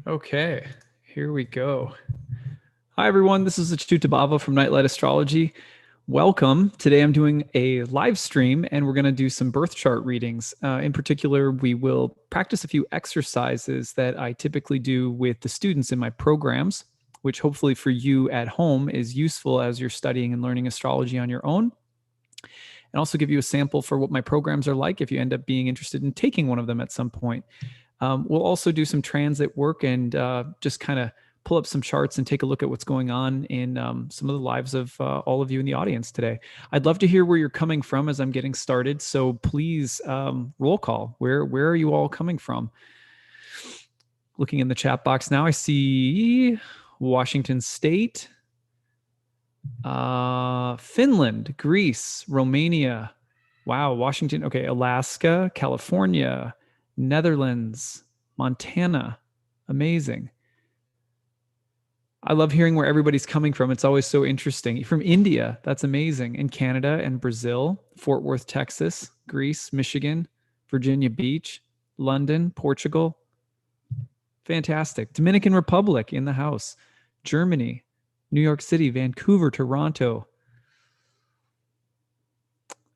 Okay, here we go. Hi, everyone. This is Achutabhava from Nightlight Astrology. Welcome. Today I'm doing a live stream and we're going to do some birth chart readings. In particular, we will practice a few exercises that I typically do with the students in my programs, which hopefully for you at home is useful as you're studying and learning astrology on your own. And also give you a sample for what my programs are like if you end up being interested in taking one of them at some point. We'll also do some transit work and just kind of pull up some charts and take a look at what's going on in some of the lives of all of you in the audience today. I'd love to hear where you're coming from as I'm getting started. So please roll call. Where are you all coming from? Looking in the chat box now, I see Washington State, Finland, Greece, Romania. Wow, Washington. Okay, Alaska, California, Netherlands, Montana. Amazing. I love hearing where everybody's coming from. It's always so interesting. From India, that's amazing. And Canada and Brazil, Fort Worth, Texas, Greece, Michigan, Virginia Beach, London, Portugal. Fantastic. Dominican Republic in the house, Germany, New York City, Vancouver, Toronto.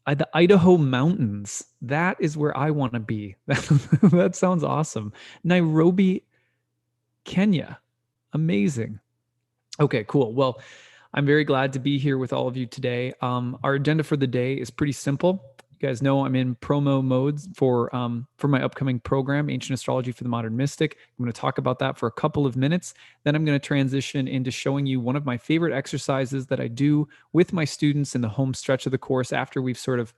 The Idaho Mountains. That is where I want to be. That sounds awesome. Nairobi, Kenya. Amazing. Okay, cool. Well, I'm very glad to be here with all of you today. Our agenda for the day is pretty simple. You guys know I'm in promo modes for my upcoming program, Ancient Astrology for the Modern Mystic. I'm going to talk about that for a couple of minutes. Then I'm going to transition into showing you one of my favorite exercises that I do with my students in the home stretch of the course after we've sort of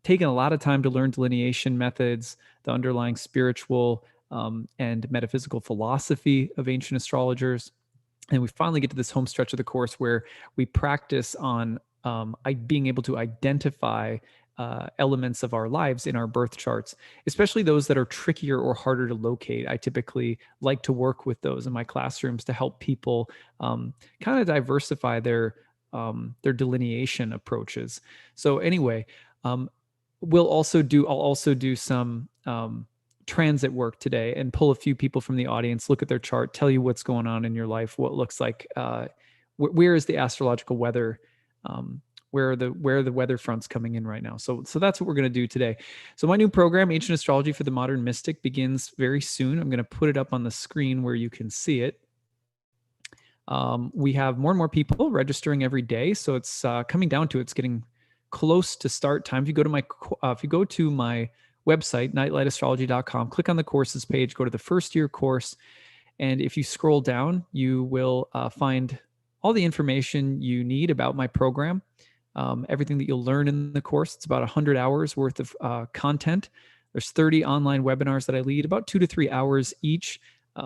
taken a lot of time to learn delineation methods, the underlying spiritual and metaphysical philosophy of ancient astrologers. And we finally get to this home stretch of the course where we practice on being able to identify elements of our lives in our birth charts, especially those that are trickier or harder to locate. I typically like to work with those in my classrooms to help people kind of diversify their delineation approaches. So anyway, I'll also do some transit work today and pull a few people from the audience, look at their chart, tell you what's going on in your life, what looks like, where is the astrological weather, where are the weather fronts coming in right now. So that's what we're going to do today. So my new program, Ancient Astrology for the Modern Mystic, begins very soon. I'm going to put it up on the screen where you can see it. We have more and more people registering every day, so it's coming down to it's getting close to start time. If you go to my website, nightlightastrology.com, click on the courses page, go to the first year course, and if you scroll down, you will find all the information you need about my program, everything that you'll learn in the course. It's about 100 hours worth of content. There's 30 online webinars that I lead, about 2 to 3 hours each.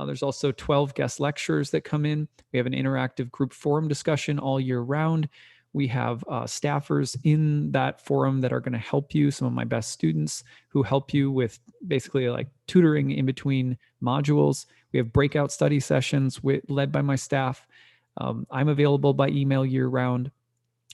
There's also 12 guest lectures that come in. We have an interactive group forum discussion all year round. We have staffers in that forum that are going to help you, some of my best students who help you with basically like tutoring in between modules. We have breakout study sessions led by my staff. I'm available by email year round.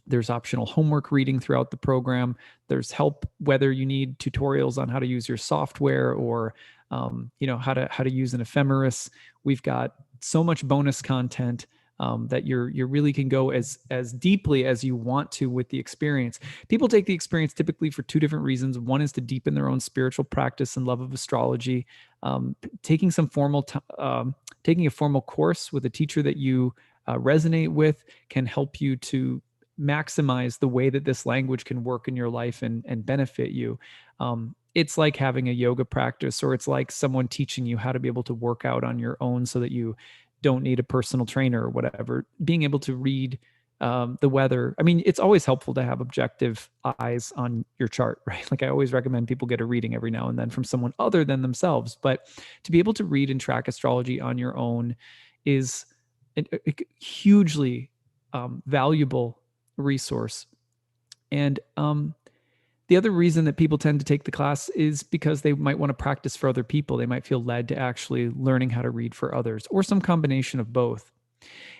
There's optional homework reading throughout the program. There's help whether you need tutorials on how to use your software or how to use an ephemeris. We've got so much bonus content that you really can go as deeply as you want to with the experience. People take the experience typically for two different reasons. One is to deepen their own spiritual practice and love of astrology. Taking a formal course with a teacher that you resonate with can help you to maximize the way that this language can work in your life and benefit you. It's like having a yoga practice, or it's like someone teaching you how to be able to work out on your own so that you don't need a personal trainer or whatever. Being able to read the weather. I mean, it's always helpful to have objective eyes on your chart, right? Like I always recommend people get a reading every now and then from someone other than themselves. But to be able to read and track astrology on your own is a hugely valuable resource. And the other reason that people tend to take the class is because they might want to practice for other people. They might feel led to actually learning how to read for others, or some combination of both.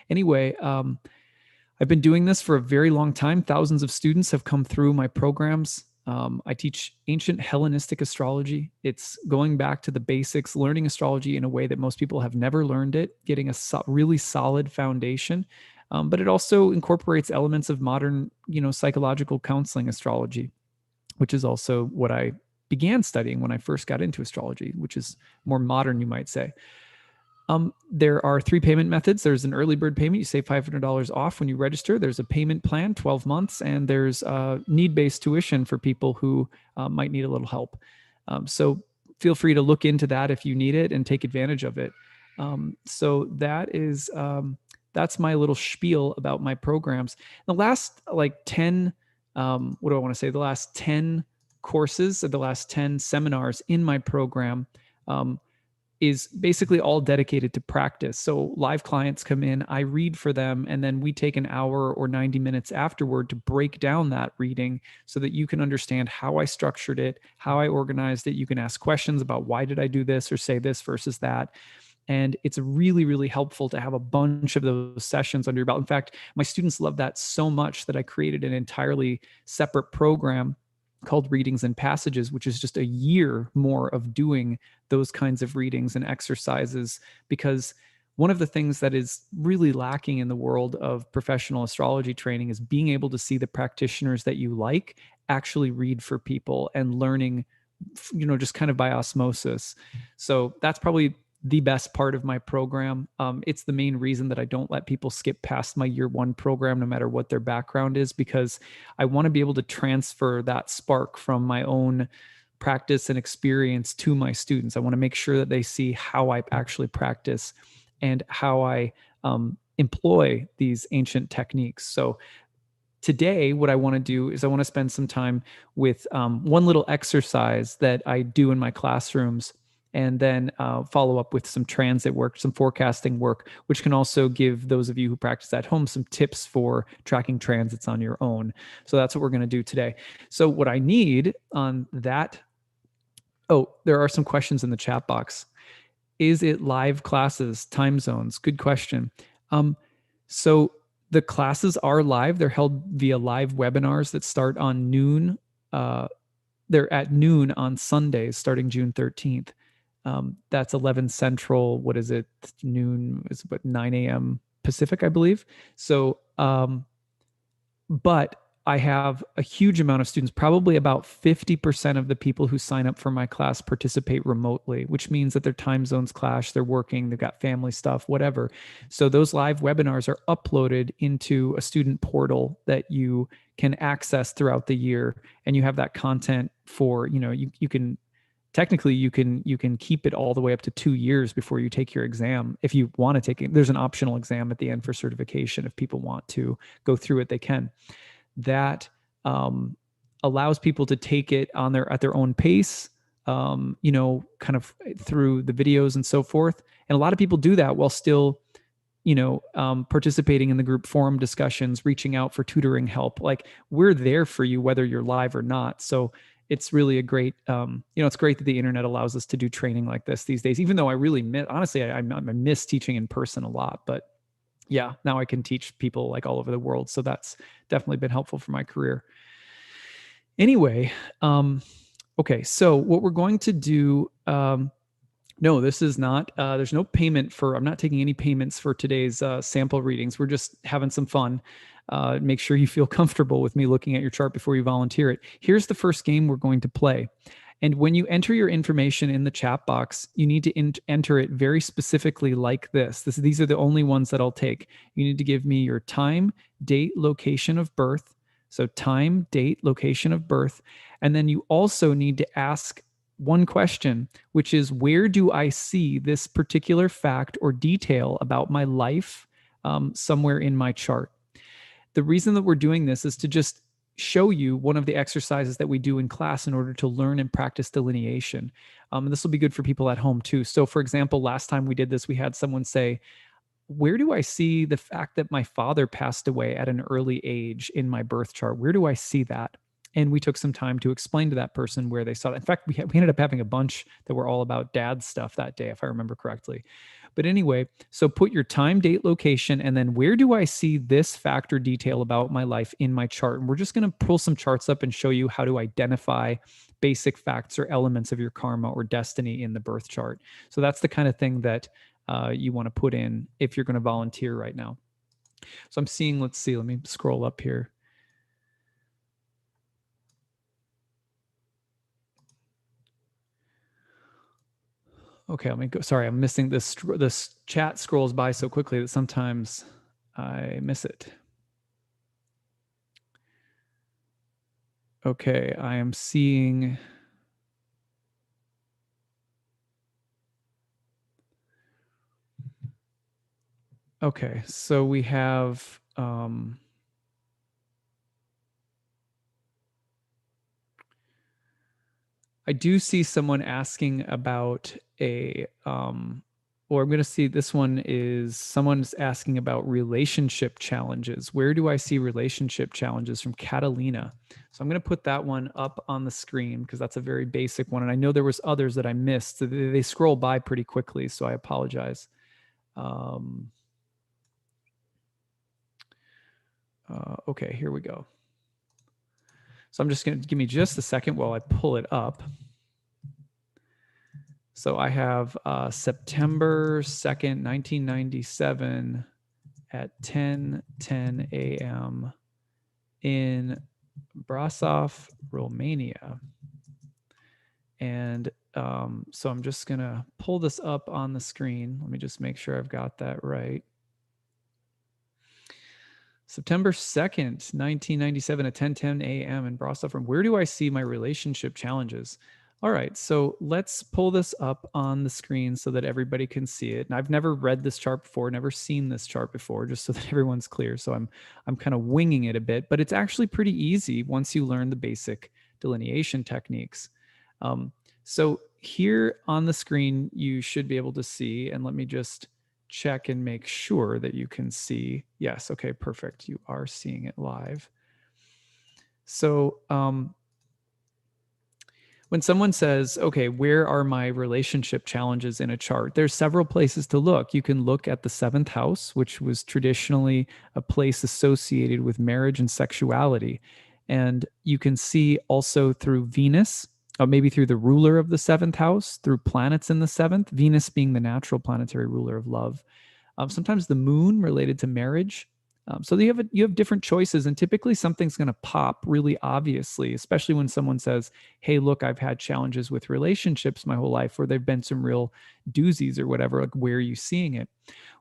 Anyway, I've been doing this for a very long time. Thousands of students have come through my programs. I teach ancient Hellenistic astrology. It's going back to the basics, learning astrology in a way that most people have never learned it, getting a really solid foundation. But it also incorporates elements of modern, psychological counseling astrology, which is also what I began studying when I first got into astrology, which is more modern, you might say. There are 3 payment methods. There's an early bird payment. You save $500 off when you register. There's a payment plan, 12 months, and there's need-based tuition for people who might need a little help. So feel free to look into that if you need it and take advantage of it. So that's my little spiel about my programs. The last 10, what do I want to say? The last 10 courses, or the last 10 seminars in my program, is basically all dedicated to practice. So live clients come in, I read for them, and then we take an hour or 90 minutes afterward to break down that reading so that you can understand how I structured it, how I organized it. You can ask questions about why did I do this or say this versus that. And it's really, really helpful to have a bunch of those sessions under your belt. In fact, my students love that so much that I created an entirely separate program called Readings and Passages, which is just a year more of doing those kinds of readings and exercises. Because one of the things that is really lacking in the world of professional astrology training is being able to see the practitioners that you like actually read for people and learning, just kind of by osmosis. So that's probably the best part of my program. It's the main reason that I don't let people skip past my year 1 program, no matter what their background is, because I want to be able to transfer that spark from my own practice and experience to my students. I want to make sure that they see how I actually practice and how I employ these ancient techniques. So today, what I want to do is I want to spend some time with one little exercise that I do in my classrooms, and then follow up with some transit work, some forecasting work, which can also give those of you who practice at home some tips for tracking transits on your own. So that's what we're going to do today. So what I need on that, there are some questions in the chat box. Is it live classes, time zones? Good question. So the classes are live. They're held via live webinars that start on noon. They're at noon on Sundays, starting June 13th. That's 11 Central. What is it? Noon is what, 9 a.m. Pacific, I believe. So, but I have a huge amount of students, probably about 50% of the people who sign up for my class participate remotely, which means that their time zones clash, they're working, they've got family stuff, whatever. So those live webinars are uploaded into a student portal that you can access throughout the year. And you have that content for, you can, technically you can keep it all the way up to 2 years before you take your exam. If you want to take it, there's an optional exam at the end for certification. If people want to go through it, they can. That allows people to take it at their own pace, kind of through the videos and so forth. And a lot of people do that while still, participating in the group forum discussions, reaching out for tutoring help. Like, we're there for you, whether you're live or not. So it's really a great, it's great that the internet allows us to do training like this these days, even though I really I miss teaching in person a lot, but yeah, now I can teach people like all over the world. So that's definitely been helpful for my career. Anyway, okay, so what we're going to do, no, this is not, there's no payment I'm not taking any payments for today's sample readings. We're just having some fun. Make sure you feel comfortable with me looking at your chart before you volunteer it. Here's the first game we're going to play. And when you enter your information in the chat box, you need to enter it very specifically like this. These are the only ones that I'll take. You need to give me your time, date, location of birth. So time, date, location of birth. And then you also need to ask one question, which is, where do I see this particular fact or detail about my life somewhere in my chart? The reason that we're doing this is to just show you one of the exercises that we do in class in order to learn and practice delineation. And this will be good for people at home too. So for example, last time we did this, we had someone say, where do I see the fact that my father passed away at an early age in my birth chart? Where do I see that? And we took some time to explain to that person where they saw it. In fact, we ended up having a bunch that were all about dad stuff that day, if I remember correctly. But anyway, so put your time, date, location, and then where do I see this factor detail about my life in my chart? And we're just going to pull some charts up and show you how to identify basic facts or elements of your karma or destiny in the birth chart. So that's the kind of thing that you want to put in if you're going to volunteer right now. So I'm seeing, let's see, let me scroll up here. Okay, let me go. Sorry, I'm missing this. This chat scrolls by so quickly that sometimes I miss it. Okay, I am seeing. Okay, so we have. I do see someone asking about or I'm going to see this one is someone's asking about relationship challenges. Where do I see relationship challenges from Catalina? So I'm going to put that one up on the screen because that's a very basic one. And I know there was others that I missed. They scroll by pretty quickly, so I apologize. Okay, here we go. So I'm just going to give me just a second while I pull it up. So I have September 2nd, 1997 at 10:10 a.m. in Brasov, Romania. And so I'm just going to pull this up on the screen. Let me just make sure I've got that right. September 2nd, 1997 at 10:10 a.m. in Brasov. From where do I see my relationship challenges? All right, so let's pull this up on the screen so that everybody can see it. And I've never read this chart before, never seen this chart before, just so that everyone's clear. So I'm kind of winging it a bit, but it's actually pretty easy once you learn the basic delineation techniques. So here on the screen, you should be able to see, and let me just check and make sure that you can see. Yes, okay, perfect. You are seeing it live. So when someone says, okay, where are my relationship challenges in a chart? There's several places to look. You can look at the 7th house, which was traditionally a place associated with marriage and sexuality. And you can see also through Venus, or maybe through the ruler of the 7th house, through planets in the 7th, Venus being the natural planetary ruler of love. Sometimes the moon related to marriage. So you have different choices, and typically something's going to pop really obviously, especially when someone says, "Hey, look, I've had challenges with relationships my whole life, where there've been some real doozies or whatever." Like, where are you seeing it?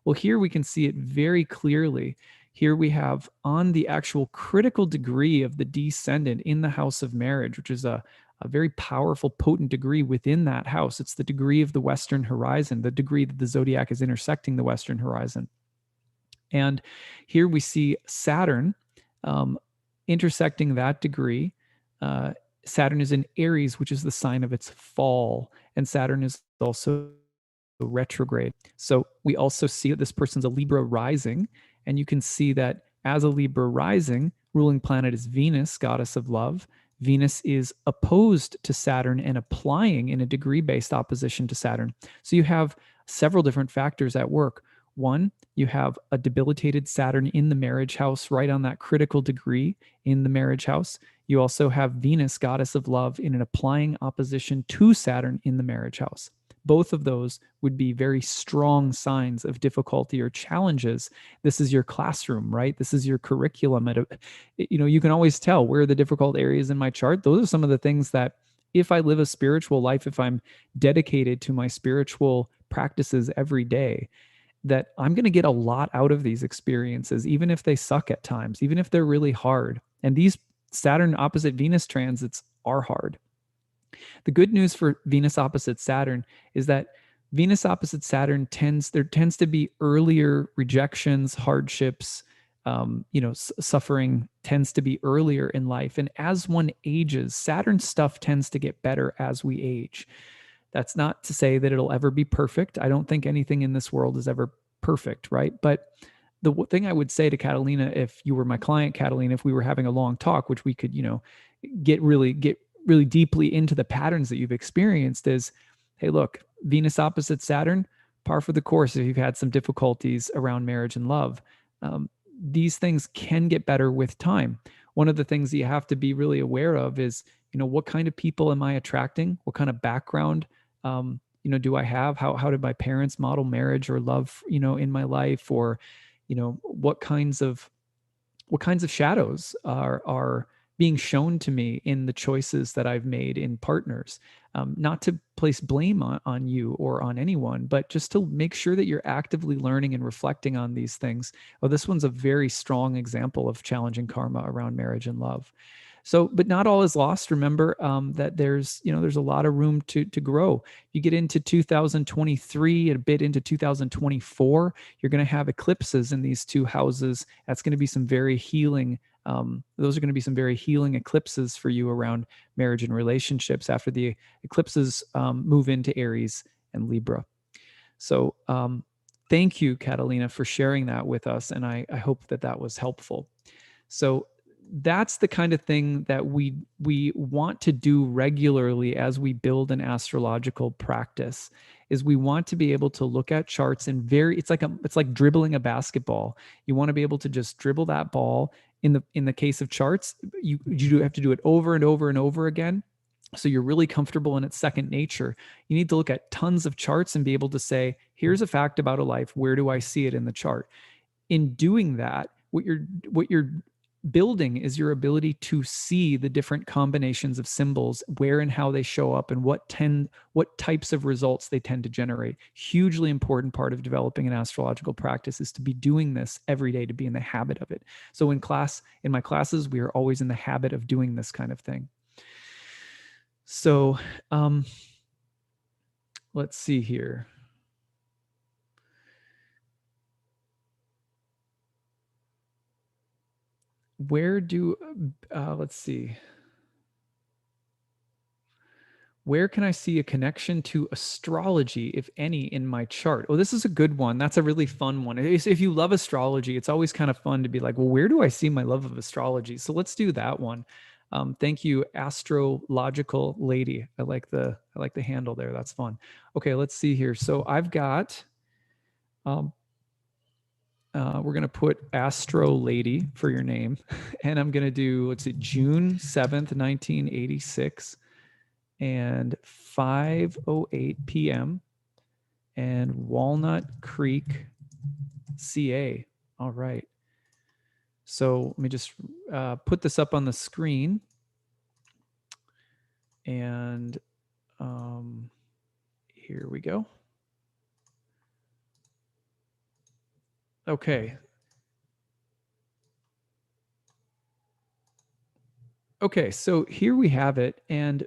Well, here we can see it very clearly. Here we have on the actual critical degree of the descendant in the house of marriage, which is a very powerful, potent degree within that house. It's the degree of the Western horizon, the degree that the zodiac is intersecting the Western horizon. And here we see Saturn intersecting that degree. Saturn is in Aries, which is the sign of its fall. And Saturn is also retrograde. So we also see that this person's a Libra rising. And you can see that as a Libra rising, ruling planet is Venus, goddess of love. Venus is opposed to Saturn and applying in a degree-based opposition to Saturn. So you have several different factors at work. One, you have a debilitated Saturn in the marriage house, right on that critical degree in the marriage house. You also have Venus, goddess of love, in an applying opposition to Saturn in the marriage house. Both of those would be very strong signs of difficulty or challenges. This is your classroom, right? This is your curriculum. You can always tell where are the difficult areas in my chart. Those are some of the things that, if I live a spiritual life, if I'm dedicated to my spiritual practices every day, that I'm going to get a lot out of these experiences, even if they suck at times, even if they're really hard. And these Saturn opposite Venus transits are hard. The good news for Venus opposite Saturn is that Venus opposite Saturn tends to be earlier rejections, hardships, suffering tends to be earlier in life. And as one ages, Saturn stuff tends to get better as we age. That's not to say that it'll ever be perfect. I don't think anything in this world is ever perfect, right? But the thing I would say to Catalina, if you were my client, Catalina, if we were having a long talk, which we could, get really deeply into the patterns that you've experienced, is, hey, look, Venus opposite Saturn, par for the course if you've had some difficulties around marriage and love. These things can get better with time. One of the things that you have to be really aware of is, what kind of people am I attracting? What kind of background, do I have? How did my parents model marriage or love, in my life? Or, what kinds of shadows are being shown to me in the choices that I've made in partners. Not to place blame on you or on anyone, but just to make sure that you're actively learning and reflecting on these things. Oh, this one's a very strong example of challenging karma around marriage and love. So, but not all is lost. Remember that there's a lot of room to grow. You get into 2023 and a bit into 2024, you're going to have eclipses in these two houses. That's going to be some very healing. Those are going to be some very healing eclipses for you around marriage and relationships after the eclipses move into Aries and Libra. So, thank you, Catalina, for sharing that with us, and I hope that was helpful. So that's the kind of thing that we want to do regularly as we build an astrological practice. Is we want to be able to look at charts and it's like dribbling a basketball. You want to be able to just dribble that ball. In the case of charts, you have to do it over and over and over again, so you're really comfortable and it's second nature. You need to look at tons of charts and be able to say, here's a fact about a life. Where do I see it in the chart? In doing that, what you're building is your ability to see the different combinations of symbols, where and how they show up, and what types of results they tend to generate. Hugely important part of developing an astrological practice is to be doing this every day, to be in the habit of it. So in my classes, we are always in the habit of doing this kind of thing. So let's see here. Let's see. Where can I see a connection to astrology, if any, in my chart? Oh, this is a good one. That's a really fun one. If you love astrology, it's always kind of fun to be like, well, where do I see my love of astrology? So let's do that one. Thank you, Astrological Lady. I like the handle there. That's fun. Okay, let's see here. So I've got, we're going to put Astro Lady for your name. And I'm going to do, let's see, June 7th, 1986. And 5:08 p.m. and Walnut Creek, CA. All right. So let me just put this up on the screen. And here we go. Okay. Okay, so here we have it. And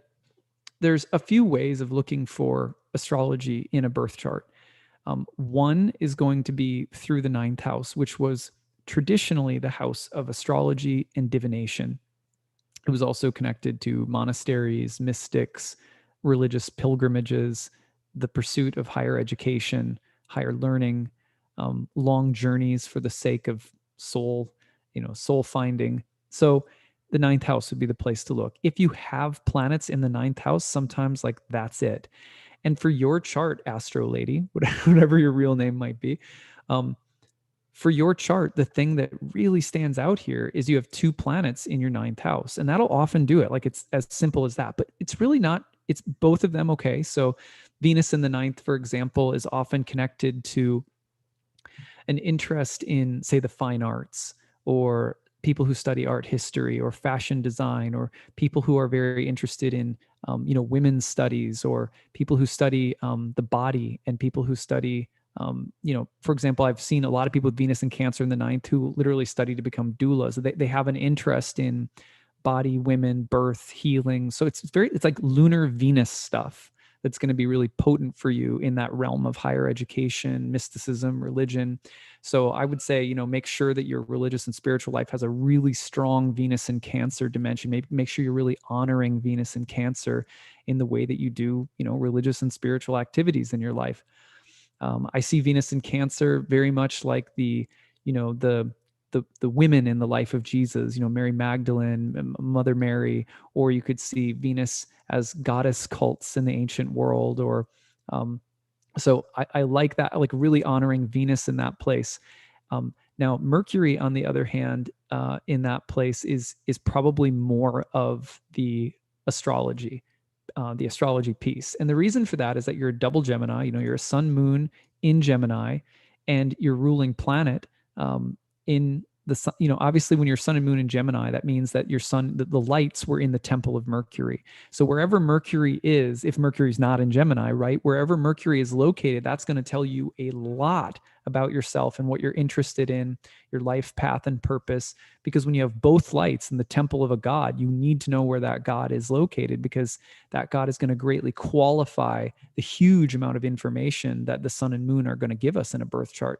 there's a few ways of looking for astrology in a birth chart. One is going to be through the ninth house, which was traditionally the house of astrology and divination. It was also connected to monasteries, mystics, religious pilgrimages, the pursuit of higher education, higher learning, long journeys for the sake of soul finding. So the ninth house would be the place to look. If you have planets in the ninth house, sometimes like that's it. And for your chart, Astro Lady, whatever your real name might be, for your chart, the thing that really stands out here is you have two planets in your ninth house, and that'll often do it. Like it's as simple as that, but it's really not. It's both of them. Okay. So Venus in the ninth, for example, is often connected to an interest in, say, the fine arts, or people who study art history or fashion design, or people who are very interested in women's studies, or people who study the body, and people who study for example, I've seen a lot of people with Venus and Cancer in the ninth who literally study to become doulas. They have an interest in body, women, birth, healing. So it's like lunar Venus stuff that's going to be really potent for you in that realm of higher education, mysticism, religion. So I would say, make sure that your religious and spiritual life has a really strong Venus and Cancer dimension. Maybe make sure you're really honoring Venus and Cancer in the way that you do, religious and spiritual activities in your life. I see Venus in Cancer very much like the women in the life of Jesus, Mary Magdalene, Mother Mary, or you could see Venus as goddess cults in the ancient world, or So I like that, like really honoring Venus in that place. Now Mercury, on the other hand, in that place is probably more of the astrology piece. And the reason for that is that you're a double Gemini. You're a sun moon in Gemini, and your ruling planet in the sun. Obviously, when your sun and moon in Gemini, that means that your sun, the lights were in the temple of Mercury. So wherever Mercury is, if Mercury's not in Gemini, right, wherever Mercury is located, that's going to tell you a lot about yourself and what you're interested in, your life path and purpose. Because when you have both lights in the temple of a god, you need to know where that god is located, because that god is going to greatly qualify the huge amount of information that the sun and moon are going to give us in a birth chart.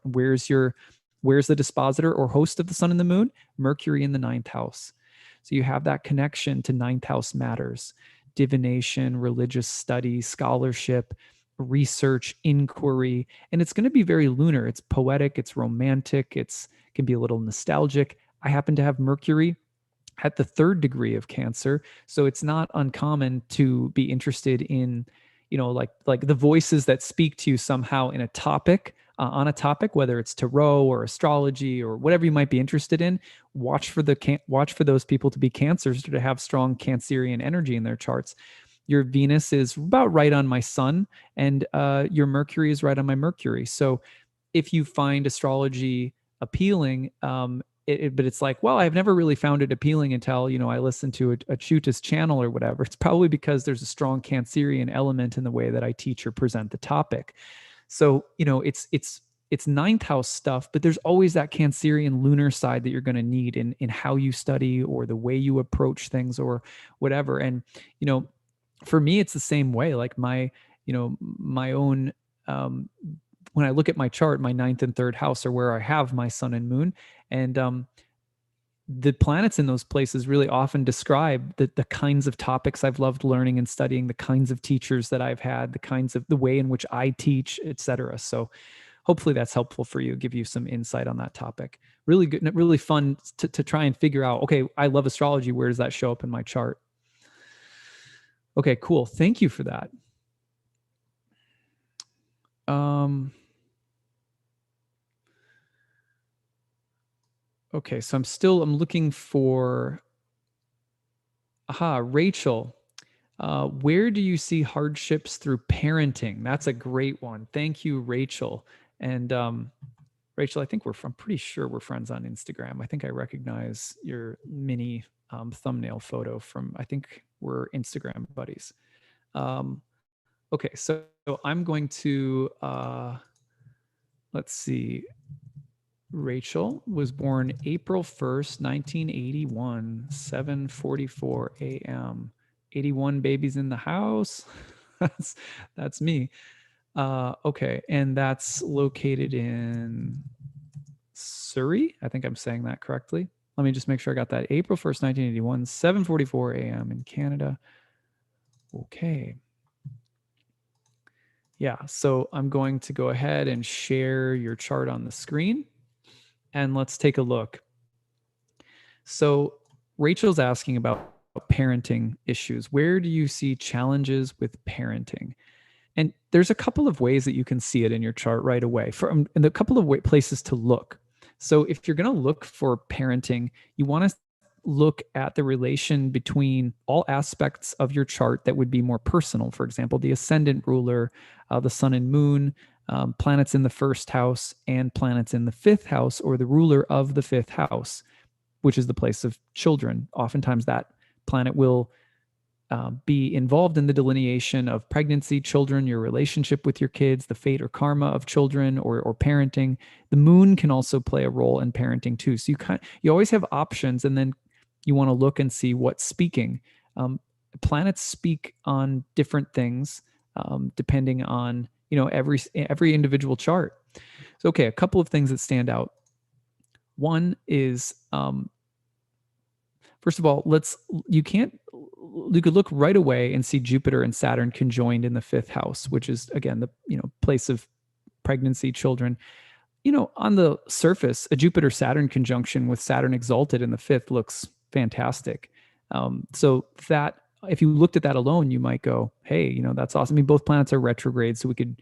Where's the dispositor or host of the sun and the moon? Mercury in the ninth house. So you have that connection to ninth house matters, divination, religious study, scholarship, research, inquiry. And it's going to be very lunar. It's poetic, it's romantic, it can be a little nostalgic. I happen to have Mercury at the third degree of Cancer. So it's not uncommon to be interested in, like the voices that speak to you somehow in a topic, on a topic, whether it's tarot or astrology or whatever you might be interested in. Watch for those people to be Cancers, or to have strong Cancerian energy in their charts. Your Venus is about right on my sun, and your Mercury is right on my Mercury. So if you find astrology appealing, but it's like, well, I've never really found it appealing until, I listened to a Chuta's channel or whatever. It's probably because there's a strong Cancerian element in the way that I teach or present the topic. So, it's ninth house stuff, but there's always that Cancerian lunar side that you're going to need in how you study or the way you approach things or whatever. And, for me, it's the same way. Like my own, when I look at my chart, my ninth and third house are where I have my sun and moon. And the planets in those places really often describe the kinds of topics I've loved learning and studying, the kinds of teachers that I've had, the way in which I teach, etc. So hopefully that's helpful for you, give you some insight on that topic. Really good, really fun to try and figure out, okay, I love astrology. Where does that show up in my chart? Okay, cool. Thank you for that. Okay, so I'm looking for, Rachel. Where do you see hardships through parenting? That's a great one. Thank you, Rachel. And Rachel, I'm pretty sure we're friends on Instagram. I think I recognize your mini thumbnail photo from, I think we're Instagram buddies. Okay, so I'm going to, let's see. Rachel was born April 1st, 1981, 7:44 a.m. 81 babies in the house. that's me. Okay, and that's located in Surrey. I think I'm saying that correctly. Let me just make sure I got that. April 1st, 1981, 7:44 a.m. in Canada. Okay. Yeah, so I'm going to go ahead and share your chart on the screen, and let's take a look. So Rachel's asking about parenting issues. Where do you see challenges with parenting? And there's a couple of ways that you can see it in your chart right away, and a couple of places to look. So if you're going to look for parenting, you want to look at the relation between all aspects of your chart that would be more personal. For example, the ascendant ruler, the sun and moon, planets in the first house, and planets in the fifth house, or the ruler of the fifth house, which is the place of children. Oftentimes that planet will be involved in the delineation of pregnancy, children, your relationship with your kids, the fate or karma of children, or parenting. The moon can also play a role in parenting too. So you always have options, and then you want to look and see what's speaking. Planets speak on different things depending on every individual chart. So okay, a couple of things that stand out. One is first of all, you could look right away and see Jupiter and Saturn conjoined in the fifth house, which is again the place of pregnancy, children. On the surface, a Jupiter-Saturn conjunction with Saturn exalted in the fifth looks fantastic. So if you looked at that alone, you might go, hey, that's awesome. I mean, both planets are retrograde, so we could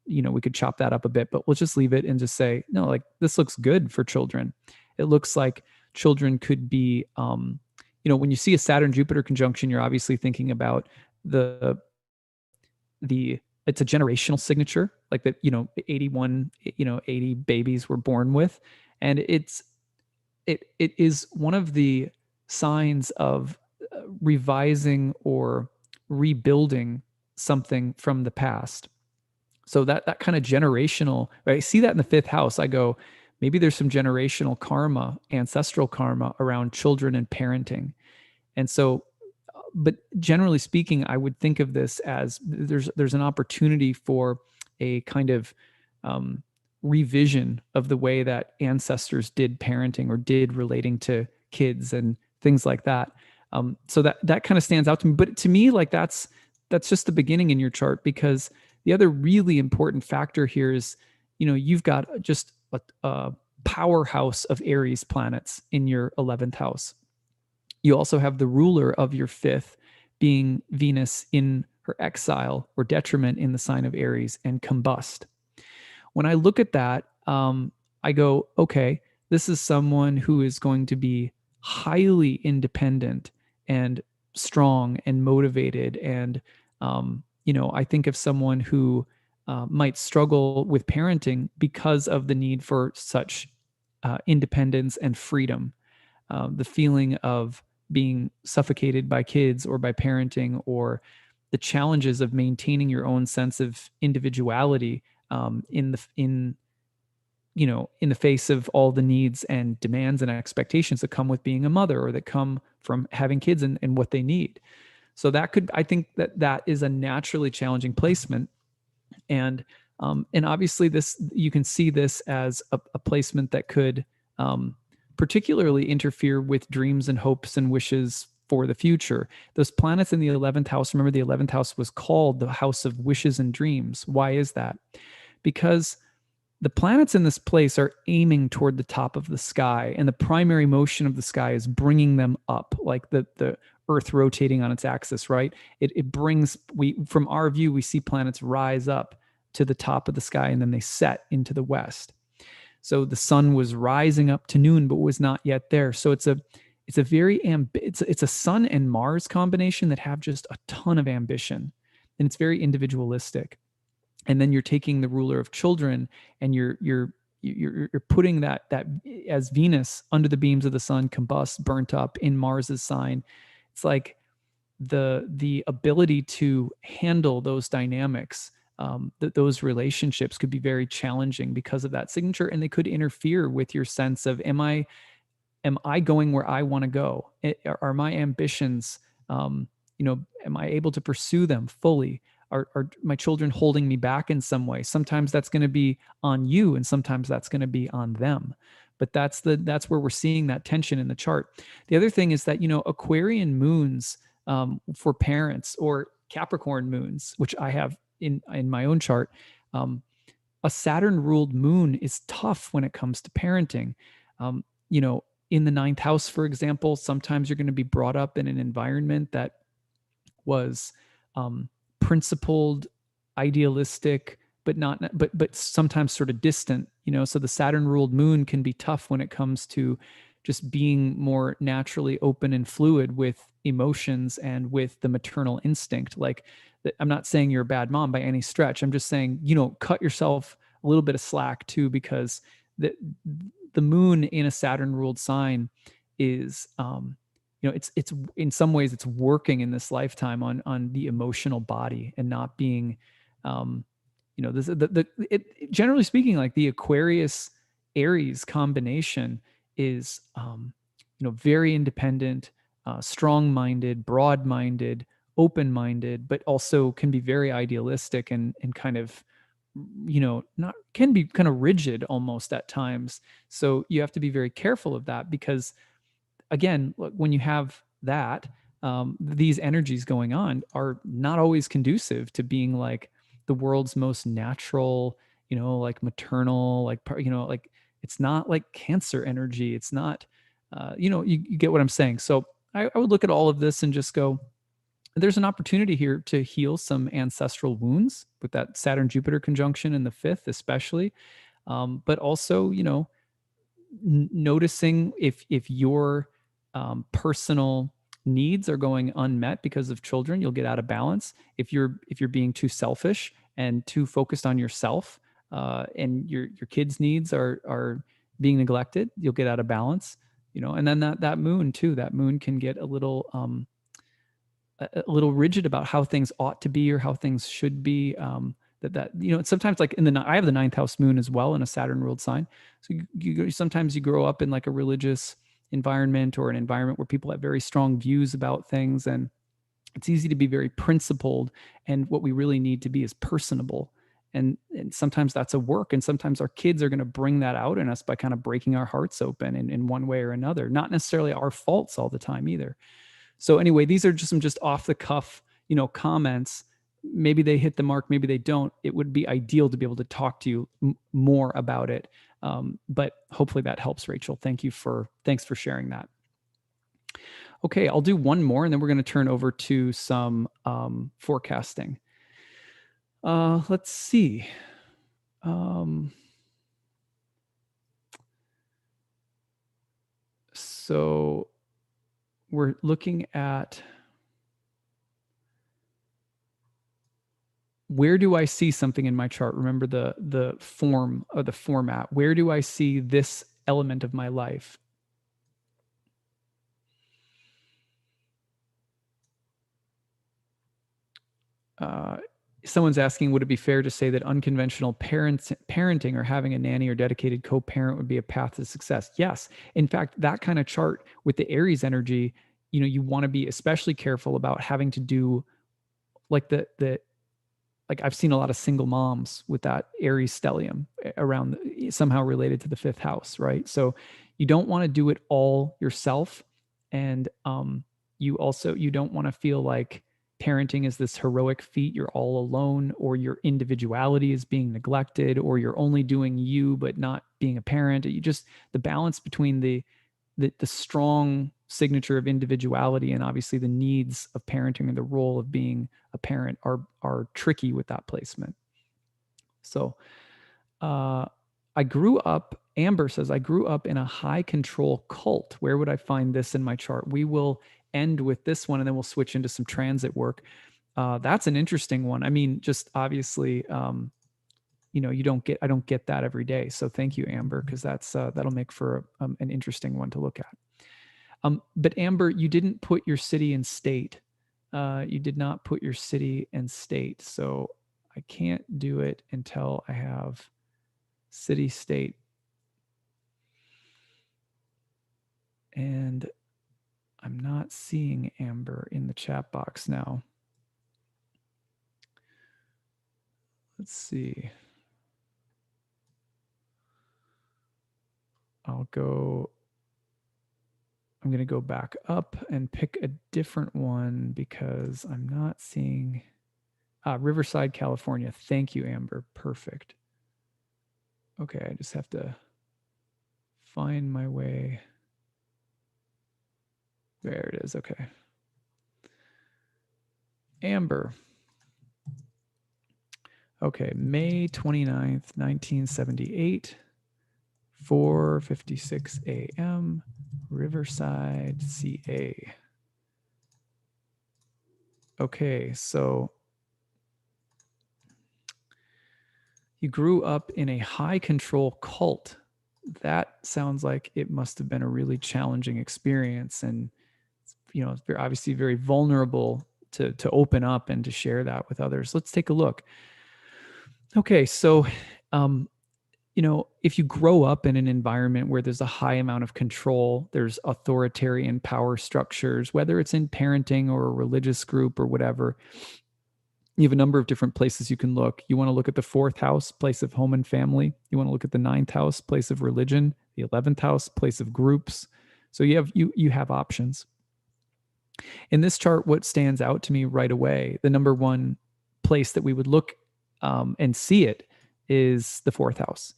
we could chop that up a bit, but we'll just leave it and just say, no, like this looks good for children. It looks like children could be, when you see a Saturn Jupiter conjunction, you're obviously thinking about the it's a generational signature, like that, 81, 80 babies were born with. And it is one of the signs of revising or rebuilding something from the past. So that kind of generational, right? I see that in the fifth house. I go, maybe there's some generational karma, ancestral karma around children and parenting. And so, but generally speaking, I would think of this as there's an opportunity for a kind of revision of the way that ancestors did parenting or did relating to kids and things like that. So that kind of stands out to me. But to me, like that's just the beginning in your chart, because the other really important factor here is, you've got just a powerhouse of Aries planets in your 11th house. You also have the ruler of your fifth being Venus in her exile or detriment in the sign of Aries and combust. When I look at that, I go, okay, this is someone who is going to be highly independent and strong and motivated. And, I think of someone who might struggle with parenting because of the need for such independence and freedom. The feeling of being suffocated by kids or by parenting, or the challenges of maintaining your own sense of individuality in the face of all the needs and demands and expectations that come with being a mother, or that come from having kids and what they need. So I think that is a naturally challenging placement. And obviously you can see this as a placement that could particularly interfere with dreams and hopes and wishes for the future. Those planets in the 11th house, remember the 11th house was called the house of wishes and dreams. Why is that? Because the planets in this place are aiming toward the top of the sky, and the primary motion of the sky is bringing them up, like the Earth rotating on its axis, right? It brings, from our view, we see planets rise up to the top of the sky and then they set into the west. So the sun was rising up to noon, but was not yet there. So it's a very it's a sun and Mars combination that have just a ton of ambition, and it's very individualistic. And then you're taking the ruler of children, and you're putting that as Venus under the beams of the sun, combust, burnt up in Mars's sign. It's like the ability to handle those dynamics, those relationships could be very challenging because of that signature, and they could interfere with your sense of, am I going where I want to go? Are my ambitions, am I able to pursue them fully? Are my children holding me back in some way? Sometimes that's going to be on you, and sometimes that's going to be on them. But that's where we're seeing that tension in the chart. The other thing is that, Aquarian moons for parents, or Capricorn moons, which I have in my own chart, a Saturn-ruled moon is tough when it comes to parenting. In the 9th house, for example, sometimes you're going to be brought up in an environment that was principled, idealistic, but sometimes sort of distant. So the Saturn-ruled moon can be tough when it comes to just being more naturally open and fluid with emotions and with the maternal instinct. Like, I'm not saying you're a bad mom by any stretch. I'm just saying, cut yourself a little bit of slack too, because the moon in a Saturn-ruled sign is, it's in some ways it's working in this lifetime on the emotional body, and not being, generally speaking, like the Aquarius Aries combination is, very independent, strong-minded, broad-minded, open-minded, but also can be very idealistic and kind of, can be kind of rigid almost at times. So you have to be very careful of that, because again, when you have that, these energies going on are not always conducive to being like the world's most natural, like maternal, like it's not like Cancer energy. It's not, you get what I'm saying. So I would look at all of this and just go, there's an opportunity here to heal some ancestral wounds with that Saturn-Jupiter conjunction in the fifth, especially. But also, noticing if your personal needs are going unmet because of children, you'll get out of balance. If you're being too selfish and too focused on yourself, and your kids' needs are being neglected, you'll get out of balance. And then that moon too. That moon can get a little rigid about how things ought to be or how things should be. Sometimes, like I have the ninth house moon as well in a Saturn ruled sign. So sometimes you grow up in like a religious environment or an environment where people have very strong views about things, and it's easy to be very principled. And what we really need to be is personable. And sometimes that's a work. And sometimes our kids are going to bring that out in us by kind of breaking our hearts open in one way or another. Not necessarily our faults all the time either. So anyway, these are just off the cuff, comments. Maybe they hit the mark, maybe they don't. It would be ideal to be able to talk to you more about it. But hopefully that helps, Rachel. Thanks for sharing that. Okay, I'll do one more and then we're going to turn over to some forecasting. Let's see. So we're looking at, where do I see something in my chart? Remember the form or the format. Where do I see this element of my life? Someone's asking, would it be fair to say that unconventional parenting or having a nanny or dedicated co-parent would be a path to success? Yes. In fact, that kind of chart with the Aries energy, you want to be especially careful about having to do like like I've seen a lot of single moms with that Aries stellium around, somehow related to the fifth house, right? So you don't want to do it all yourself. And you don't want to feel like parenting is this heroic feat. You're all alone, or your individuality is being neglected, or you're only doing you, but not being a parent. The balance between the strong signature of individuality and obviously the needs of parenting and the role of being a parent are tricky with that placement. So Amber says, I grew up in a high control cult. Where would I find this in my chart? We will end with this one and then we'll switch into some transit work. That's an interesting one. I mean, just obviously, I don't get that every day. So thank you, Amber, because that'll make for an interesting one to look at. But Amber, you didn't put your city and state. You did not put your city and state. So I can't do it until I have city, state. And I'm not seeing Amber in the chat box now. Let's see. I'm going to go back up and pick a different one because I'm not seeing Riverside, California. Thank you, Amber. Perfect. Okay, I just have to find my way. There it is. Okay. Amber. Okay, May 29th, 1978, 4:56 a.m., Riverside, CA. Okay, so you grew up in a high control cult. That sounds like it must have been a really challenging experience, and it's obviously very vulnerable to open up and to share that with others. Let's take a look. Okay, so if you grow up in an environment where there's a high amount of control, there's authoritarian power structures, whether it's in parenting or a religious group or whatever, you have a number of different places you can look. You want to look at the fourth house, place of home and family. You want to look at the ninth house, place of religion, the 11th house, place of groups. So you have options. In this chart, what stands out to me right away, the number one place that we would look and see it is the fourth house.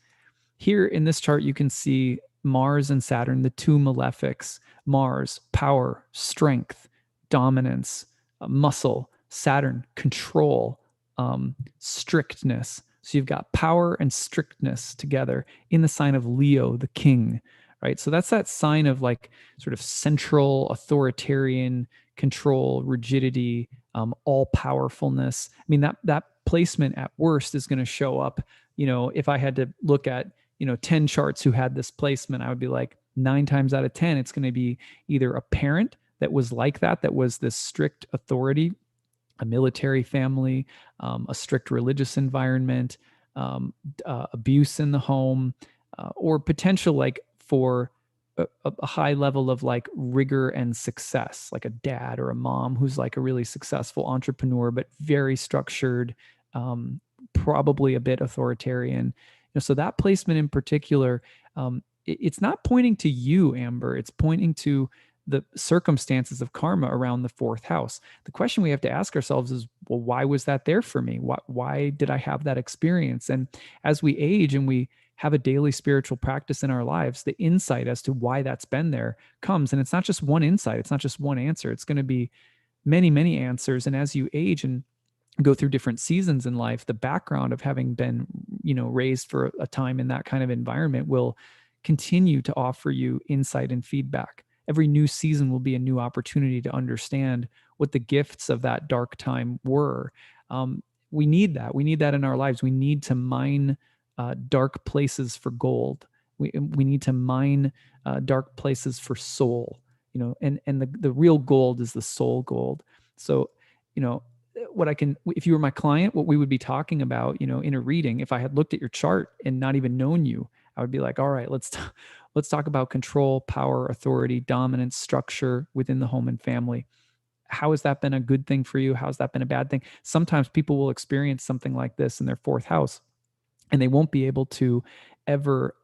Here in this chart, you can see Mars and Saturn, the two malefics. Mars, power, strength, dominance, muscle, Saturn, control, strictness. So you've got power and strictness together in the sign of Leo, the king, right? So that's that sign of like sort of central authoritarian control, rigidity, all powerfulness. I mean, that placement at worst is going to show up. If I had to look at 10 charts who had this placement, I would be like 9 times out of 10, it's going to be either a parent that was like that was this strict authority, a military family, a strict religious environment, abuse in the home, or potential like for a high level of like rigor and success, like a dad or a mom who's like a really successful entrepreneur, but very structured, probably a bit authoritarian. So that placement in particular, it's not pointing to you, Amber. It's pointing to the circumstances of karma around the fourth house. The question we have to ask ourselves is, well, why was that there for me? Why did I have that experience? And as we age and we have a daily spiritual practice in our lives, the insight as to why that's been there comes. And it's not just one insight. It's not just one answer. It's going to be many, many answers. And as you age and go through different seasons in life, the background of having been, raised for a time in that kind of environment will continue to offer you insight and feedback. Every new season will be a new opportunity to understand what the gifts of that dark time were. We need that. We need that in our lives. We need to mine dark places for gold. We need to mine dark places for soul. And the real gold is the soul gold. So, if you were my client, what we would be talking about, in a reading, if I had looked at your chart and not even known you, I would be like, all right, let's talk about control, power, authority, dominance, structure within the home and family. How has that been a good thing for you? How has that been a bad thing? Sometimes people will experience something like this in their fourth house, and they won't be able to ever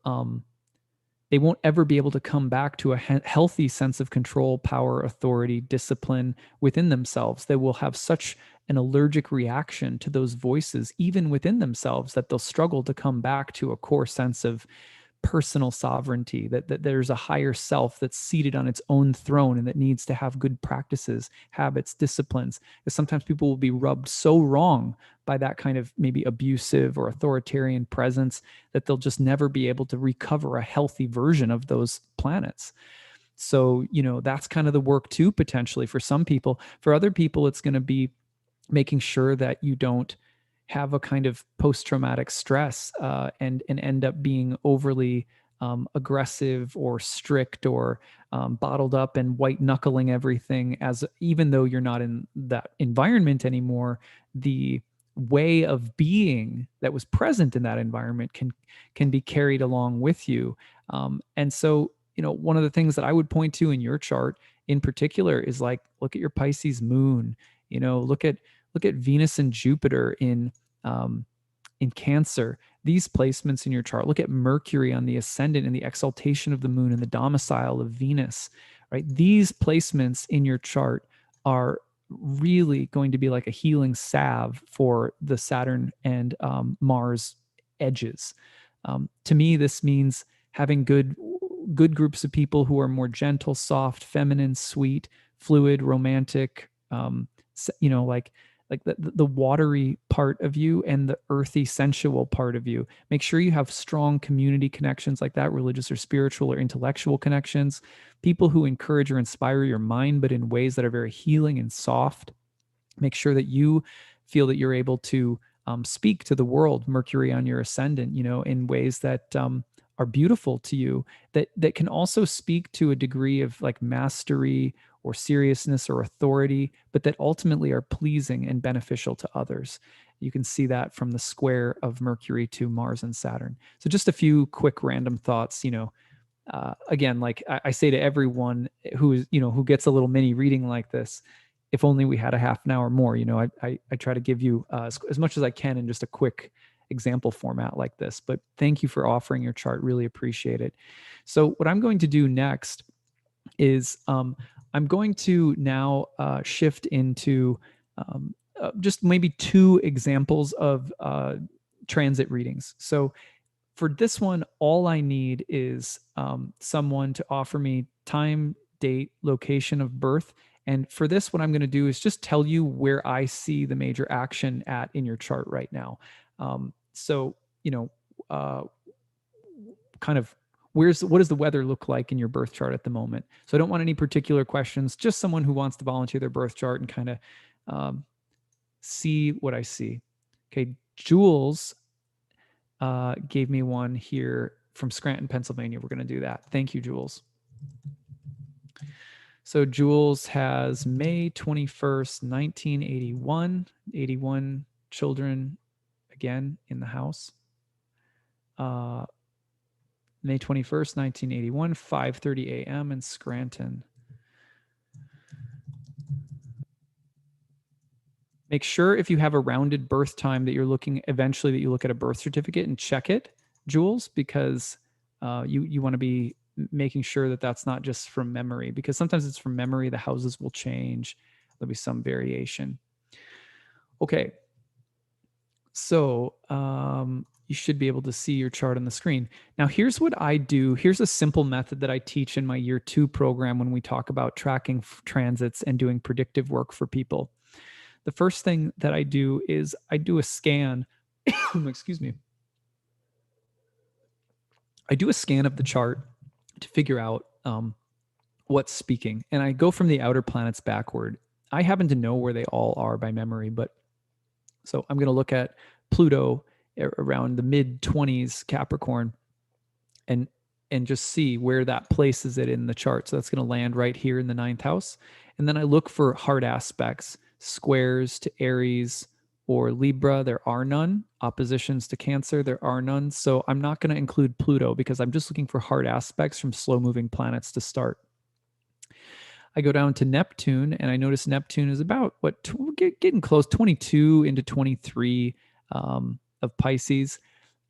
they won't ever be able to come back to a healthy sense of control, power, authority, discipline within themselves. They will have such an allergic reaction to those voices, even within themselves, that they'll struggle to come back to a core sense of personal sovereignty, that there's a higher self that's seated on its own throne and that needs to have good practices, habits, disciplines. Because sometimes people will be rubbed so wrong by that kind of maybe abusive or authoritarian presence that they'll just never be able to recover a healthy version of those planets. So, that's kind of the work too, potentially for some people. For other people, it's going to be making sure that you don't have a kind of post-traumatic stress and end up being overly aggressive or strict or bottled up and white knuckling everything, as even though you're not in that environment anymore, the way of being that was present in that environment can be carried along with you. And so, one of the things that I would point to in your chart in particular is like, look at your Pisces moon, look at Venus and Jupiter in Cancer. These placements in your chart. Look at Mercury on the ascendant and the exaltation of the moon and the domicile of Venus. Right? These placements in your chart are really going to be like a healing salve for the Saturn and Mars edges. To me, this means having good groups of people who are more gentle, soft, feminine, sweet, fluid, romantic, like the watery part of you and the earthy, sensual part of you. Make sure you have strong community connections like that, religious or spiritual or intellectual connections, people who encourage or inspire your mind, but in ways that are very healing and soft. Make sure that you feel that you're able to speak to the world, Mercury on your ascendant, in ways that are beautiful to you, that can also speak to a degree of like mastery or seriousness or authority, but that ultimately are pleasing and beneficial to others. You can see that from the square of Mercury to Mars and Saturn. So just a few quick random thoughts, again, like I say to everyone who gets a little mini reading like this, if only we had a half an hour more, I try to give you as much as I can in just a quick example format like this. But thank you for offering your chart. Really appreciate it. So what I'm going to do next is I'm going to now shift into just maybe 2 examples of transit readings. So for this one, all I need is someone to offer me time, date, location of birth, And for this, what I'm going to do is just tell you where I see the major action at in your chart right now. So, kind of what does the weather look like in your birth chart at the moment? So I don't want any particular questions, just someone who wants to volunteer their birth chart and kind of see what I see. Okay, Jules gave me one here from Scranton, Pennsylvania. We're going to do that. Thank you, Jules. So Jules has May 21st, 1981, 81 children again in the house. May 21st, 1981, 5:30 a.m. in Scranton. Make sure if you have a rounded birth time that you're looking eventually that you look at a birth certificate and check it, Jules, because you want to be making sure that that's not just from memory, because sometimes it's from memory. The houses will change. There'll be some variation. Okay. So you should be able to see your chart on the screen. Now, here's what I do. Here's a simple method that I teach in my year 2 program when we talk about tracking transits and doing predictive work for people. The first thing that I do is I do a scan. Excuse me. I do a scan of the chart to figure out what's speaking. And I go from the outer planets backward. I happen to know where they all are by memory, but so I'm going to look at Pluto around the mid-20s Capricorn and just see where that places it in the chart. So that's going to land right here in the 9th house. And then I look for hard aspects, squares to Aries or Libra. There are none. Oppositions to Cancer. There are none. So I'm not going to include Pluto because I'm just looking for hard aspects from slow-moving planets to start. I go down to Neptune, and I notice Neptune is about getting close, 22 into 23 of Pisces.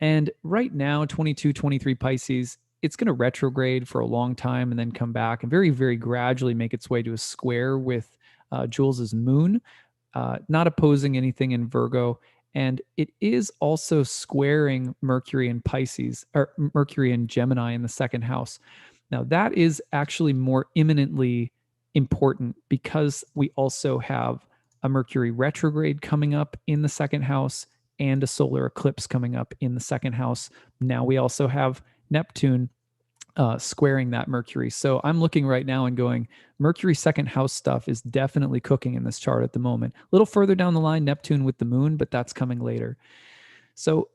And right now, 22, 23 Pisces, it's going to retrograde for a long time and then come back and very, very gradually make its way to a square with Jules's moon, not opposing anything in Virgo. And it is also squaring Mercury in Pisces, or Mercury in Gemini in the 2nd house. Now, that is actually more imminently important because we also have a Mercury retrograde coming up in the 2nd house and a solar eclipse coming up in the 2nd house. Now we also have Neptune squaring that Mercury. So I'm looking right now and going, Mercury 2nd house stuff is definitely cooking in this chart at the moment. A little further down the line, Neptune with the moon, but that's coming later. So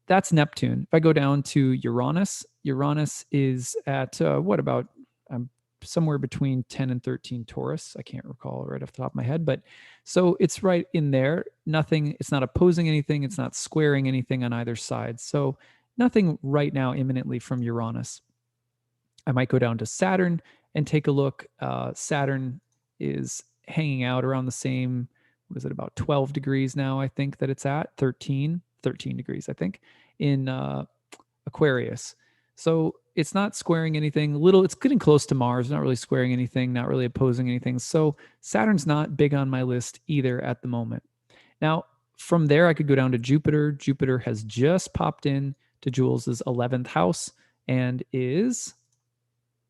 that's Neptune. If I go down to Uranus, Uranus is at somewhere between 10 and 13 Taurus. I can't recall right off the top of my head, but so it's right in there. Nothing, it's not opposing anything. It's not squaring anything on either side. So nothing right now imminently from Uranus. I might go down to Saturn and take a look. Saturn is hanging out around the same, what is it, about 12 degrees now, I think that it's at 13 degrees, I think, in Aquarius. So it's not squaring anything. It's getting close to Mars, not really squaring anything, not really opposing anything. So Saturn's not big on my list either at the moment. Now, from there, I could go down to Jupiter. Jupiter has just popped in to Jules's 11th house and is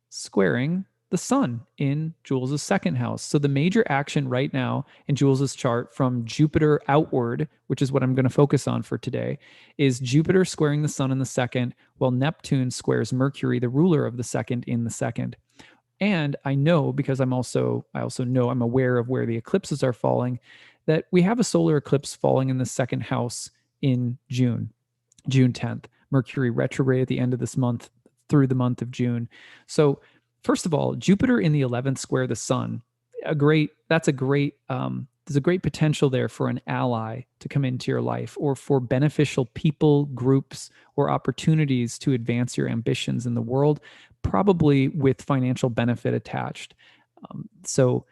squaring the sun in Jules's 2nd house. So the major action right now in Jules's chart from Jupiter outward, which is what I'm going to focus on for today, is Jupiter squaring the sun in the 2nd, while Neptune squares Mercury, the ruler of the 2nd, in the 2nd. And I know, because I also know, I'm aware of where the eclipses are falling, that we have a solar eclipse falling in the 2nd house in June 10th. Mercury retrograde at the end of this month through the month of June. So first of all, Jupiter in the 11th square the sun, there's a great potential there for an ally to come into your life, or for beneficial people, groups, or opportunities to advance your ambitions in the world, probably with financial benefit attached. So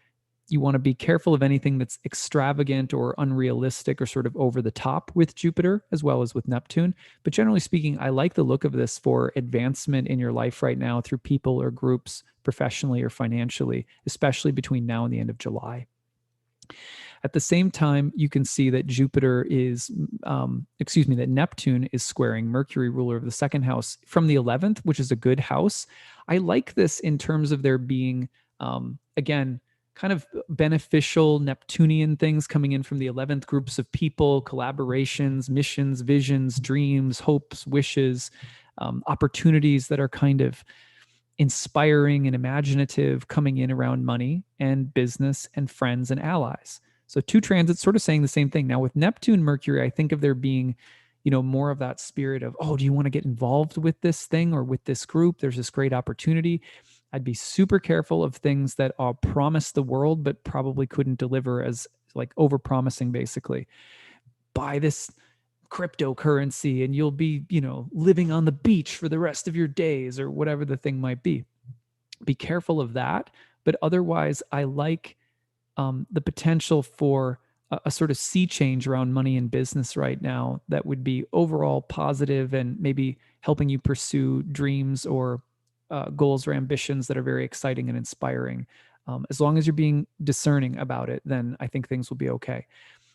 you want to be careful of anything that's extravagant or unrealistic or sort of over the top with Jupiter, as well as with Neptune. But generally speaking, I like the look of this for advancement in your life right now through people or groups, professionally or financially, especially between now and the end of July. At the same time, you can see that that Neptune is squaring Mercury, ruler of the 2nd house, from the 11th, which is a good house. I like this in terms of there being, again, kind of beneficial Neptunian things coming in from the 11th, groups of people, collaborations, missions, visions, dreams, hopes, wishes, opportunities that are kind of inspiring and imaginative coming in around money and business and friends and allies. So two transits sort of saying the same thing. Now with Neptune, Mercury, I think of there being, more of that spirit of, oh, do you want to get involved with this thing or with this group? There's this great opportunity. I'd be super careful of things that are promised the world, but probably couldn't deliver, as like over promising, basically. Buy this cryptocurrency and you'll be, living on the beach for the rest of your days, or whatever the thing might be. Be careful of that. But otherwise, I like the potential for a sort of sea change around money and business right now that would be overall positive and maybe helping you pursue dreams or goals or ambitions that are very exciting and inspiring. As long as you're being discerning about it, then I think things will be okay.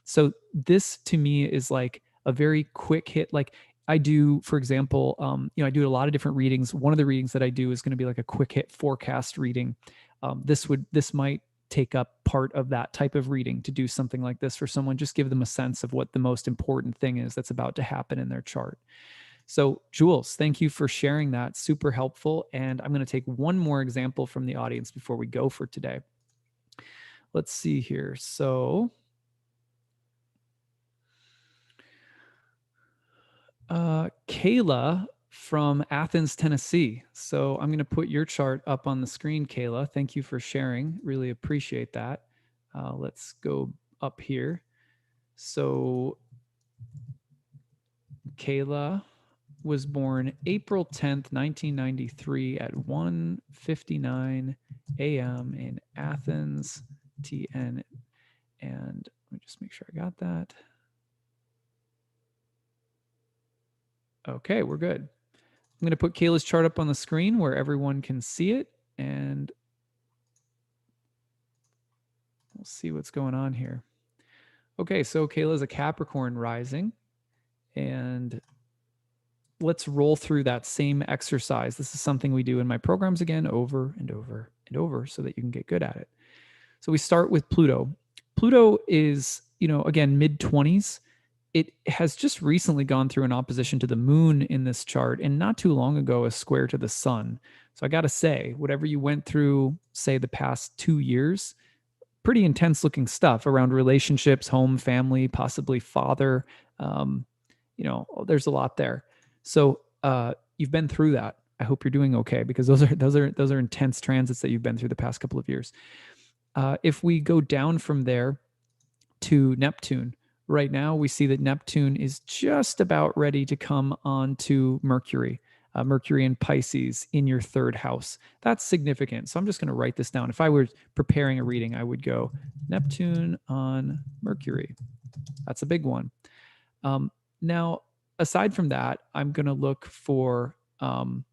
So this to me is like a very quick hit. Like I do, for example, I do a lot of different readings. One of the readings that I do is going to be like a quick hit forecast reading. This might take up part of that type of reading to do something like this for someone, just give them a sense of what the most important thing is that's about to happen in their chart. So Jules, thank you for sharing that. Super helpful. And I'm going to take one more example from the audience before we go for today. Let's see here. So Kayla from Athens, Tennessee. So I'm going to put your chart up on the screen, Kayla. Thank you for sharing. Really appreciate that. Let's go up here. So Kayla was born April 10th, 1993 at 1:59 a.m. in Athens, TN. And let me just make sure I got that. Okay, we're good. I'm going to put Kayla's chart up on the screen where everyone can see it, and we'll see what's going on here. Okay, so Kayla's a Capricorn rising, and let's roll through that same exercise. This is something we do in my programs again, over and over and over, so that you can get good at it. So we start with Pluto. Pluto is, again, mid-20s. It has just recently gone through an opposition to the moon in this chart, and not too long ago, a square to the sun. So I got to say, whatever you went through, say, the past 2 years, pretty intense looking stuff around relationships, home, family, possibly father. There's a lot there. So you've been through that. I hope you're doing okay, because those are intense transits that you've been through the past couple of years. If we go down from there to Neptune, right now we see that Neptune is just about ready to come on to Mercury. Mercury in Pisces in your third house. That's significant. So I'm just going to write this down. If I were preparing a reading, I would go Neptune on Mercury. That's a big one. Now, aside from that, I'm going to look for, I'm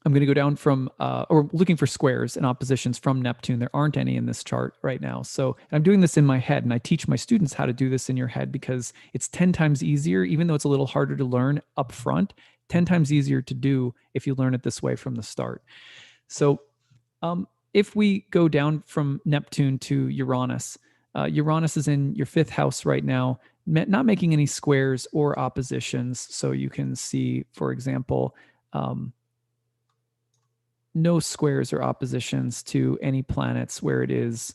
going to go down from, or looking for squares and oppositions from Neptune. There aren't any in this chart right now. So I'm doing this in my head, and I teach my students how to do this in your head, because it's 10 times easier, even though it's a little harder to learn up front, 10 times easier to do if you learn it this way from the start. So if we go down from Neptune to Uranus, Uranus is in your fifth house right now, not making any squares or oppositions. So you can see, for example, no squares or oppositions to any planets where it is,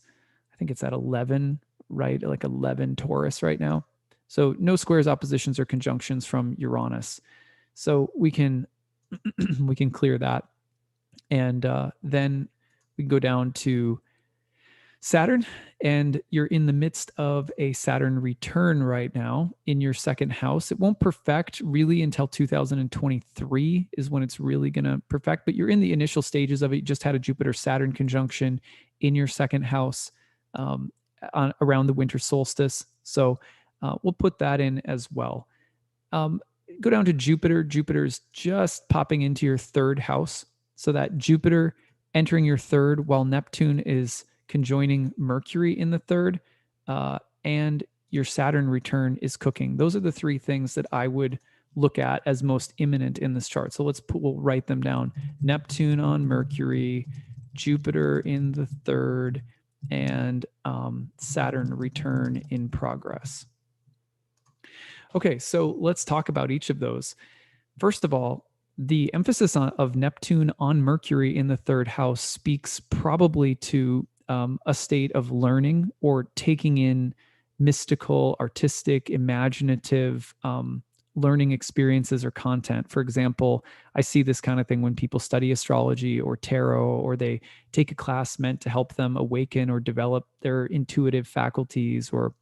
I think it's at 11, right? Like 11 Taurus right now. So no squares, oppositions, or conjunctions from Uranus. So we can we can clear that. And then we can go down to Saturn, and you're in the midst of a Saturn return right now in your second house. It won't perfect really until 2023 is when it's really going to perfect, but you're in the initial stages of it. You just had a Jupiter-Saturn conjunction in your second house around the winter solstice. So we'll put that in as well. Go down to Jupiter. Jupiter's just popping into your third house. So that Jupiter entering your third while Neptune is conjoining Mercury in the third, and your Saturn return is cooking. Those are the three things that I would look at as most imminent in this chart. So we'll write them down. Neptune on Mercury, Jupiter in the third, and Saturn return in progress. Okay, so let's talk about each of those. First of all, the emphasis of Neptune on Mercury in the third house speaks probably to a state of learning or taking in mystical, artistic, imaginative learning experiences or content. For example, I see this kind of thing when people study astrology or tarot, or they take a class meant to help them awaken or develop their intuitive faculties, or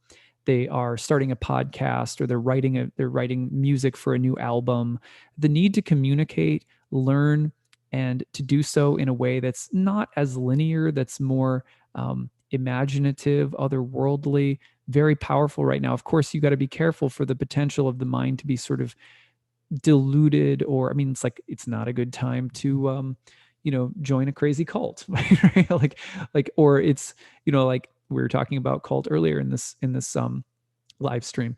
they are starting a podcast, or they're writing music for a new album. The need to communicate, learn, and to do so in a way that's not as linear, that's more imaginative, otherworldly, very powerful right now. Of course, you got to be careful for the potential of the mind to be sort of diluted, or I mean, it's like it's not a good time to join a crazy cult, right? Or it's, like we were talking about cult earlier in this live stream.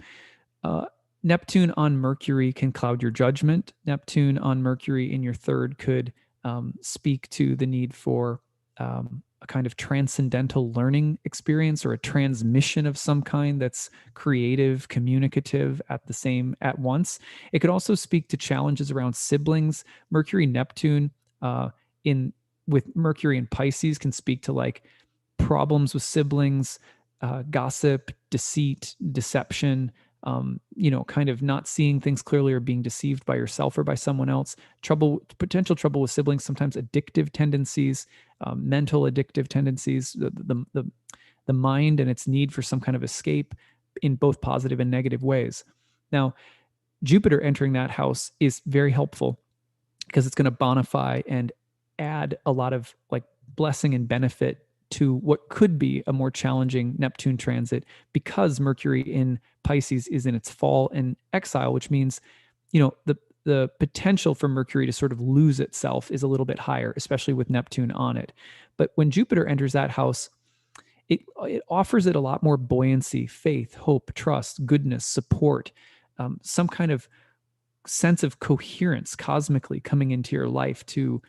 uh Neptune on Mercury can cloud your judgment. Neptune on Mercury in your third could speak to the need for a kind of transcendental learning experience, or a transmission of some kind that's creative, communicative at once. It could also speak to challenges around siblings. Mercury Neptune in with Mercury and Pisces can speak to like problems with siblings, gossip, deceit, deception, kind of not seeing things clearly or being deceived by yourself or by someone else. Potential trouble with siblings, sometimes addictive tendencies, mental addictive tendencies, the mind and its need for some kind of escape in both positive and negative ways. Now, Jupiter entering that house is very helpful because it's going to bonify and add a lot of like blessing and benefit to what could be a more challenging Neptune transit, because Mercury in Pisces is in its fall and exile, which means, the potential for Mercury to sort of lose itself is a little bit higher, especially with Neptune on it. But when Jupiter enters that house, it offers it a lot more buoyancy, faith, hope, trust, goodness, support, some kind of sense of coherence cosmically coming into your life to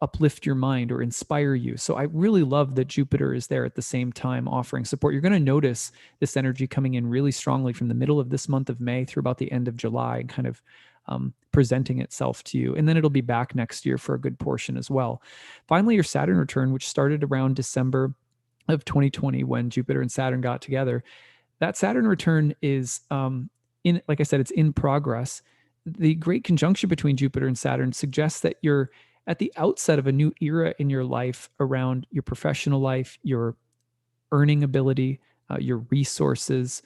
uplift your mind or inspire you. So I really love that Jupiter is there at the same time offering support. You're going to notice this energy coming in really strongly from the middle of this month of May through about the end of July, and kind of presenting itself to you. And then it'll be back next year for a good portion as well. Finally, your Saturn return, which started around December of 2020 when Jupiter and Saturn got together. That Saturn return is like I said, it's in progress. The great conjunction between Jupiter and Saturn suggests that you're at the outset of a new era in your life around your professional life, your earning ability, your resources.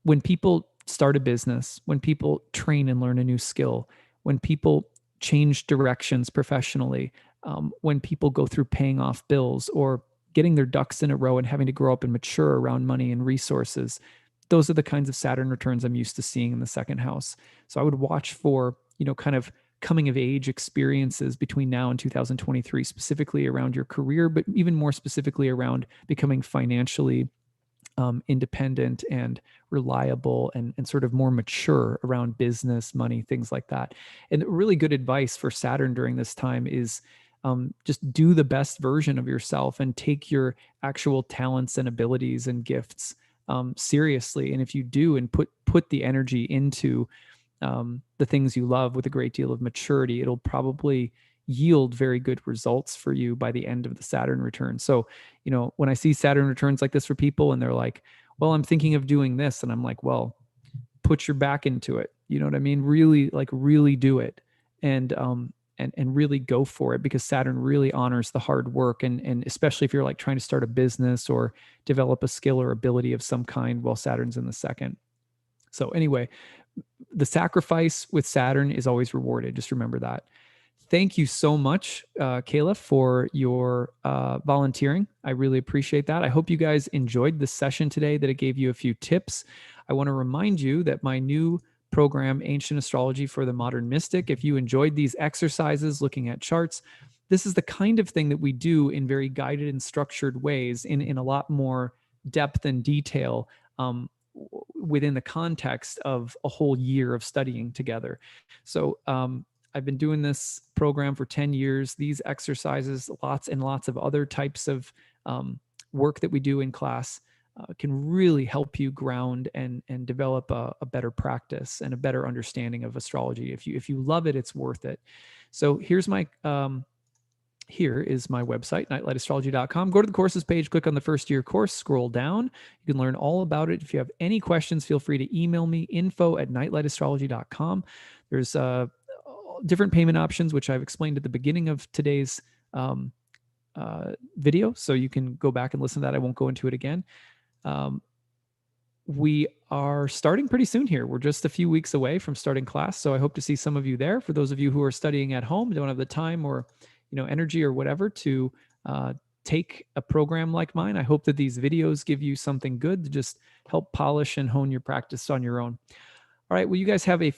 When people start a business, when people train and learn a new skill, when people change directions professionally, when people go through paying off bills or getting their ducks in a row and having to grow up and mature around money and resources, those are the kinds of Saturn returns I'm used to seeing in the second house. So I would watch for, kind of coming of age experiences between now and 2023, specifically around your career, but even more specifically around becoming financially independent and reliable, and sort of more mature around business, money, things like that. And really good advice for Saturn during this time is just do the best version of yourself and take your actual talents and abilities and gifts seriously. And if you do and put the energy into the things you love with a great deal of maturity, it'll probably yield very good results for you by the end of the Saturn return. So, when I see Saturn returns like this for people and they're like, well, I'm thinking of doing this. And I'm like, well, put your back into it. You know what I mean? Really do it. And really go for it, because Saturn really honors the hard work. And especially if you're like trying to start a business or develop a skill or ability of some kind while Saturn's in the second. So anyway, the sacrifice with Saturn is always rewarded. Just remember that. Thank you so much, Kayla, for your volunteering. I really appreciate that. I hope you guys enjoyed this session today, that it gave you a few tips. I want to remind you that my new program, Ancient Astrology for the Modern Mystic, if you enjoyed these exercises looking at charts, this is the kind of thing that we do in very guided and structured ways, in a lot more depth and detail, within the context of a whole year of studying together. So I've been doing this program for 10 years. These exercises, lots and lots of other types of work that we do in class can really help you ground and develop a better practice and a better understanding of astrology. If you love it, it's worth it. So here is my website, nightlightastrology.com. Go to the courses page, click on the first year course, scroll down. You can learn all about it. If you have any questions, feel free to email me, info@nightlightastrology.com. There's different payment options, which I've explained at the beginning of today's video. So you can go back and listen to that. I won't go into it again. We are starting pretty soon here. We're just a few weeks away from starting class. So I hope to see some of you there. For those of you who are studying at home, don't have the time or energy or whatever to take a program like mine, I hope that these videos give you something good to just help polish and hone your practice on your own. All right. Well, you guys have a